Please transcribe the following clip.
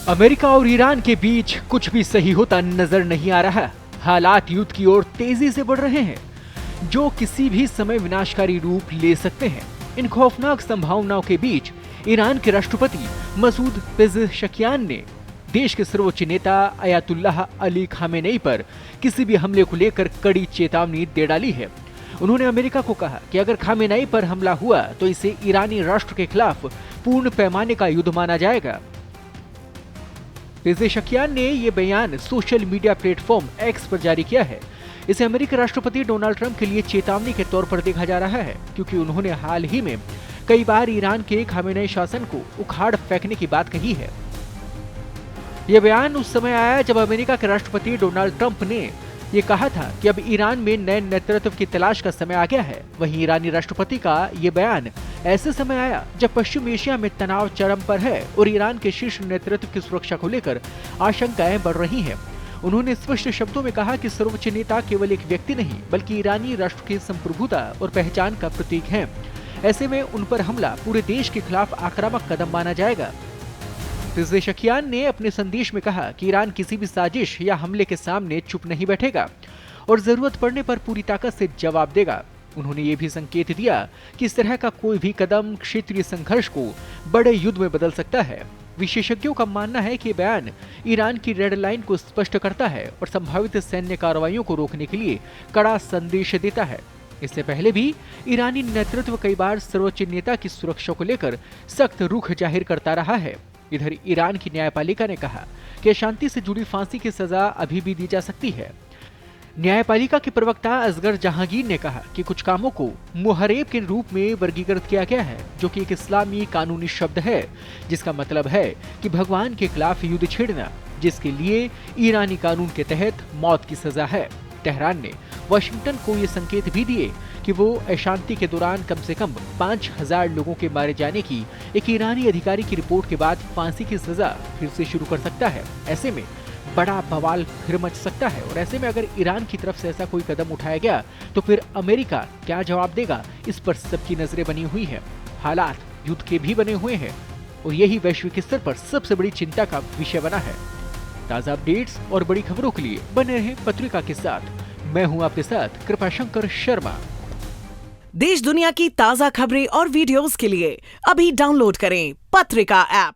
America और Iran के बीच कुछ भी सही होता नजर नहीं आ रहा। हालात युद्ध की ओर तेजी से बढ़ रहे हैं, जो किसी भी समय विनाशकारी रूप ले सकते हैं। इन खौफनाक संभावनाओं के बीच ईरान के राष्ट्रपति मसूद पेज़ेशकियान ने देश के सर्वोच्च नेता अयातुल्लाह अली खामेनेई पर किसी भी हमले को लेकर कड़ी चेतावनी दे डाली है। उन्होंने अमेरिका को कहा कि अगर खामेनेई पर हमला हुआ तो इसे ईरानी राष्ट्र के खिलाफ पूर्ण पैमाने का युद्ध माना जाएगा। पेज़ेशकियान ने यह बयान सोशल मीडिया प्लेटफॉर्म एक्स पर जारी किया है। इसे अमेरिकी राष्ट्रपति डोनाल्ड ट्रंप के लिए चेतावनी के तौर पर देखा जा रहा है, क्योंकि उन्होंने हाल ही में कई बार ईरान के खामेनेई शासन को उखाड़ फेंकने की बात कही है। यह बयान उस समय आया जब अमेरिका के राष्ट्रपति डोनाल्ड ट्रंप ने यह कहा था कि अब ईरान में नए नेतृत्व की तलाश का समय आ गया है। वहीं ईरानी राष्ट्रपति का यह बयान ऐसे समय आया जब पश्चिम एशिया में तनाव चरम पर है और ईरान के शीर्ष नेतृत्व की सुरक्षा को लेकर आशंकाएं बढ़ रही हैं। उन्होंने स्पष्ट शब्दों में कहा कि सर्वोच्च नेता केवल एक व्यक्ति नहीं बल्कि ईरानी राष्ट्र की संप्रभुता और पहचान का प्रतीक है। ऐसे में उन पर हमला पूरे देश के खिलाफ आक्रामक कदम माना जाएगा। पेज़ेशकियान ने अपने संदेश में कहा कि ईरान किसी भी साजिश या हमले के सामने चुप नहीं बैठेगा और जरूरत पड़ने पर पूरी ताकत से जवाब देगा। उन्होंने ये भी संकेत दिया कि इस तरह का कोई भी कदम क्षेत्रीय संघर्ष को बड़े युद्ध में बदल सकता है। विशेषज्ञों का मानना है कि बयान ईरान की रेड लाइन को स्पष्ट करता है और संभावित सैन्य कार्रवाइयों को रोकने के लिए कड़ा संदेश देता है। इससे पहले भी ईरानी नेतृत्व कई बार सर्वोच्च नेता की सुरक्षा को लेकर सख्त रुख जाहिर करता रहा है। इधर ईरान की न्यायपालिका ने कहा कि शांति से जुड़ी फांसी की सजा अभी भी दी जा सकती है। न्यायपालिका के प्रवक्ता असगर जहांगीर ने कहा कि कुछ कामों को मुहरेब के रूप में वर्गीकृत किया गया है, जो कि एक इस्लामी कानूनी शब्द है, जिसका मतलब है कि भगवान के खिलाफ युद्ध छेड़ना, जिसके लिए ईरानी कानून के तहत मौत की सजा है। तेहरान ने वाशिंगटन को ये संकेत भी दिए कि वो अशांति के दौरान कम से कम 5000 लोगों के मारे जाने की एक ईरानी अधिकारी की रिपोर्ट के बाद फांसी की सजा फिर से शुरू कर सकता है। ऐसे में बड़ा बवाल फिर मच सकता है और ऐसे में अगर ईरान की तरफ से ऐसा कोई कदम उठाया गया तो फिर अमेरिका क्या जवाब देगा, इस पर सबकी नजरें बनी हुई है। हालात युद्ध के भी बने हुए हैं और यही वैश्विक स्तर पर सबसे बड़ी चिंता का विषय बना है। ताजा अपडेट्स और बड़ी खबरों के लिए बने रहे पत्रिका के साथ। मैं हूं आपके साथ कृपाशंकर शर्मा। देश दुनिया की ताजा खबरें और वीडियोस के लिए अभी डाउनलोड करें पत्रिका ऐप।